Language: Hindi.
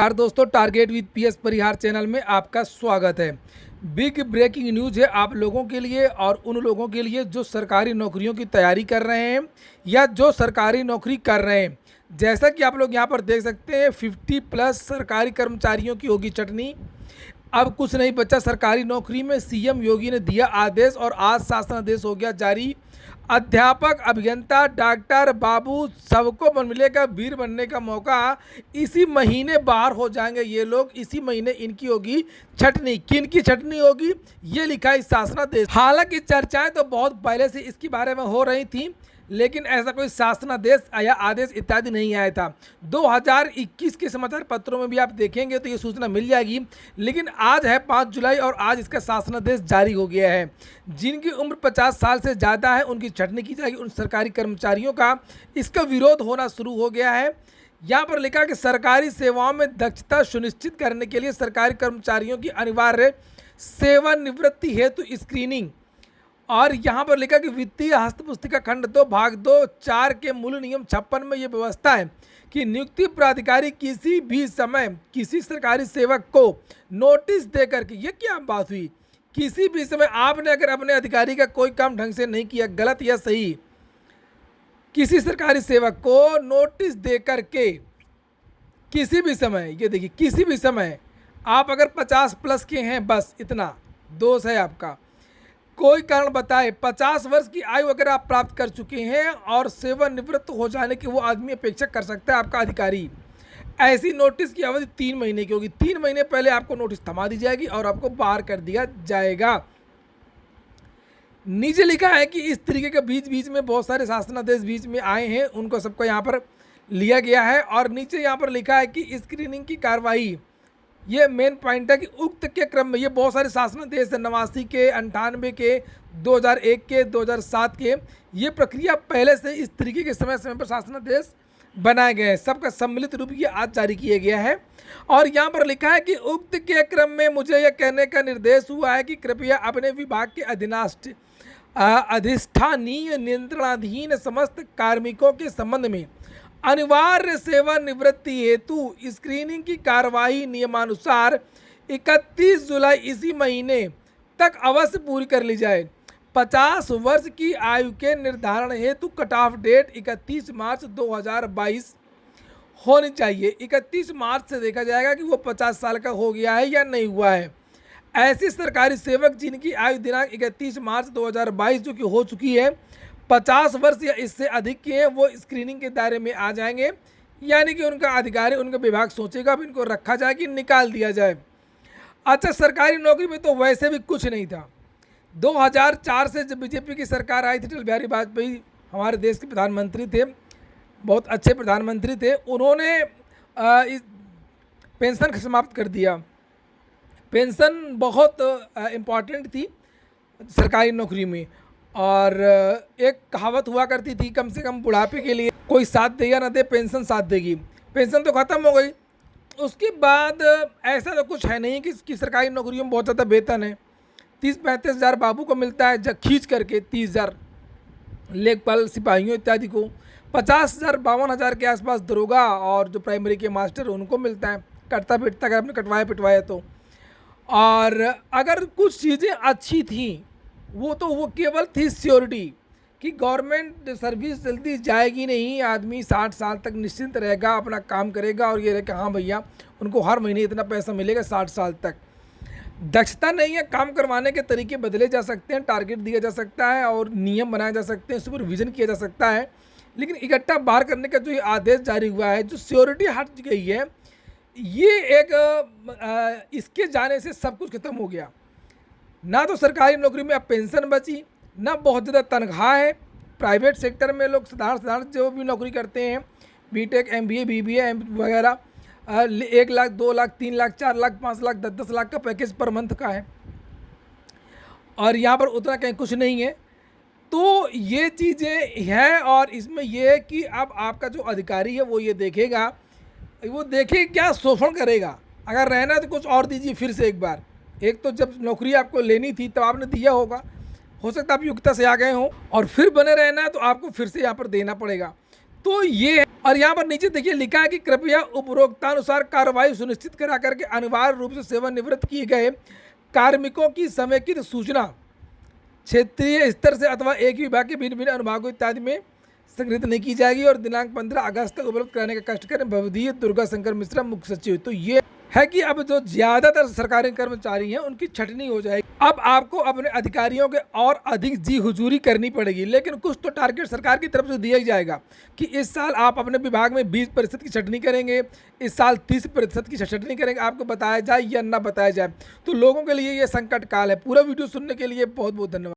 नमस्कार दोस्तों, target with PS Parihar channel में आपका स्वागत है। बिग ब्रेकिंग न्यूज़ है आप लोगों के लिए और उन लोगों के लिए जो सरकारी नौकरियों की तैयारी कर रहे हैं या जो सरकारी नौकरी कर रहे हैं। जैसा कि आप लोग यहां पर देख सकते हैं 50 प्लस सरकारी कर्मचारियों की होगी चटनी। अब कुछ नहीं बचा सरकारी नौकरी में। सीएम योगी ने दिया आदेश और आज शासनादेश हो गया जारी। अध्यापक, अभियंता, डॉक्टर, बाबू सबको मिलेगा वीर बनने का मौका। इसी महीने बाहर हो जाएंगे ये लोग। इसी महीने इनकी होगी छटनी। किन की छटनी होगी ये लिखा है इस शासनादेश। हालांकि चर्चाएं तो बहुत पहले से इसके बारे में हो रही थी, लेकिन ऐसा कोई शासनादेश या आदेश इत्यादि नहीं आया था। 2021 के समाचार पत्रों में भी आप देखेंगे तो ये सूचना मिल जाएगी। लेकिन आज है 5 जुलाई और आज इसका शासनादेश जारी हो गया है। जिनकी उम्र 50 साल से ज़्यादा है उनकी छटनी की जाएगी। उन सरकारी कर्मचारियों का इसका विरोध होना शुरू हो गया है। यहाँ पर लिखा कि सरकारी सेवाओं में दक्षता सुनिश्चित करने के लिए सरकारी कर्मचारियों की अनिवार्य सेवानिवृत्ति हेतु स्क्रीनिंग। और यहाँ पर लिखा कि वित्तीय हस्तपुस्तिका खंड 2 भाग 2(4) के मूल नियम 56 में ये व्यवस्था है कि नियुक्ति प्राधिकारी किसी भी समय किसी सरकारी सेवक को नोटिस देकर के, ये क्या बात हुई, किसी भी समय आपने अगर अपने अधिकारी का कोई काम ढंग से नहीं किया, गलत या सही, किसी सरकारी सेवक को नोटिस देकर के किसी भी समय, ये देखिए किसी भी समय आप अगर 50 प्लस के हैं, बस इतना दोष है आपका, कोई कारण बताए 50 वर्ष की आयु अगर आप प्राप्त कर चुके हैं और सेवानिवृत्त हो जाने की वो आदमी अपेक्षा कर सकता है आपका अधिकारी। ऐसी नोटिस की अवधि 3 महीने की होगी। 3 महीने पहले आपको नोटिस थमा दी जाएगी और आपको बाहर कर दिया जाएगा। नीचे लिखा है कि इस तरीके के बीच बीच में बहुत सारे शासनादेश बीच में आए हैं, उनको सबको यहाँ पर लिया गया है। और नीचे यहाँ पर लिखा है कि स्क्रीनिंग की कार्रवाई, ये मेन पॉइंट है कि उक्त के क्रम में ये बहुत सारे शासनादेश 89 के, 98 के, 2001 के, 2007 के, ये प्रक्रिया पहले से इस तरीके के समय समय पर शासनादेश बनाए गए हैं। सबका सम्मिलित रूप ये आज जारी किया गया है। और यहाँ पर लिखा है कि उक्त के क्रम में मुझे यह कहने का निर्देश हुआ है कि कृपया अपने विभाग के अधिष्ठानीय नियंत्रणाधीन समस्त कार्मिकों के संबंध में अनिवार्य सेवानिवृत्ति हेतु स्क्रीनिंग की कार्रवाई नियमानुसार 31 जुलाई इसी महीने तक अवश्य पूरी कर ली जाए। 50 वर्ष की आयु के निर्धारण हेतु कट ऑफ डेट 31 मार्च 2022 होनी चाहिए। 31 मार्च से देखा जाएगा कि वो 50 साल का हो गया है या नहीं हुआ है। ऐसे सरकारी सेवक जिनकी आयु दिनांक 31 मार्च 2022 जो कि हो चुकी है, 50 वर्ष या इससे अधिक के हैं, वो स्क्रीनिंग के दायरे में आ जाएंगे। यानी कि उनका अधिकारी, उनका विभाग सोचेगा अब इनको रखा जाए कि निकाल दिया जाए। अच्छा, सरकारी नौकरी में तो वैसे भी कुछ नहीं था। 2004 से जब बीजेपी की सरकार आई थी, अटल बिहारी वाजपेयी हमारे देश के प्रधानमंत्री थे, बहुत अच्छे प्रधानमंत्री थे। उन्होंने इस पेंशन समाप्त कर दिया। पेंशन बहुत इम्पॉर्टेंट थी सरकारी नौकरी में। और एक कहावत हुआ करती थी, कम से कम बुढ़ापे के लिए कोई साथ दे या ना दे, पेंशन साथ देगी। पेंशन तो ख़त्म हो गई। उसके बाद ऐसा तो कुछ है नहीं कि सरकारी नौकरियों में बहुत ज़्यादा वेतन है। 30-35 हज़ार बाबू को मिलता है, जब खींच करके 30,000 लेखपाल सिपाहियों इत्यादि को, 50,000-52 हज़ार के आसपास दरोगा और जो प्राइमरी के मास्टर उनको मिलता है, कटता पिटता अगर आपने कटवाया पिटवाया तो। और अगर कुछ चीज़ें अच्छी थी वो केवल थी सिक्योरिटी कि गवर्नमेंट सर्विस जल्दी जाएगी नहीं, आदमी 60 साल तक निश्चिंत रहेगा, अपना काम करेगा और ये रहेगा हाँ भैया उनको हर महीने इतना पैसा मिलेगा 60 साल तक। दक्षता नहीं है, काम करवाने के तरीके बदले जा सकते हैं, टारगेट दिया जा सकता है और नियम बनाए जा सकते हैं, सुपरविजन किया जा सकता है। लेकिन इकट्ठा बाहर करने का जो ये आदेश जारी हुआ है, जो सिक्योरिटी हट गई है, ये एक इसके जाने से सब कुछ खत्म हो गया। ना तो सरकारी नौकरी में अब पेंशन बची, ना बहुत ज़्यादा तनख्वाह है। प्राइवेट सेक्टर में लोग साधारण जो भी नौकरी करते हैं, बीटेक, एमबीए, बीबीए वगैरह, 1 लाख, 2 लाख, 3 लाख, 4 लाख, 5 लाख, 10-10 लाख का पैकेज पर मंथ का है। और यहाँ पर उतना कहीं कुछ नहीं है। तो ये चीज़ें हैं। और इसमें यह है कि अब आपका जो अधिकारी है वो ये देखेगा, वो देखे क्या शोषण करेगा। अगर रहना है तो कुछ और दीजिए फिर से एक बार। एक तो जब नौकरी आपको लेनी थी तब आपने दिया होगा, हो सकता है आप योग्यता से आ गए हों, और फिर बने रहना है तो आपको फिर से यहाँ पर देना पड़ेगा। तो ये और यहाँ पर नीचे देखिए लिखा है कि कृपया उपरोक्तानुसार कार्रवाई सुनिश्चित करा करके अनिवार्य रूप से सेवानिवृत्त किए गए कार्मिकों की समेकित सूचना क्षेत्रीय स्तर से अथवा एक ही विभाग के भिन्न भिन्न अनुभागों इत्यादि में संग्रहित नहीं की जाएगी और दिनांक 15 अगस्त तक उपलब्ध कराने का कष्ट करें। भवदीय दुर्गा शंकर मिश्रा, मुख्य सचिव। तो ये है कि अब जो ज़्यादातर सरकारी कर्मचारी हैं उनकी छटनी हो जाएगी। अब आपको अपने अधिकारियों के और अधिक जी हुजूरी करनी पड़ेगी, लेकिन कुछ तो टारगेट सरकार की तरफ से दिया ही जाएगा कि इस साल आप अपने विभाग में 20% की छटनी करेंगे, इस साल 30% की छटनी करेंगे, आपको बताया जाए या ना बताया जाए। तो लोगों के लिए ये संकट काल है। पूरा वीडियो सुनने के लिए बहुत बहुत धन्यवाद।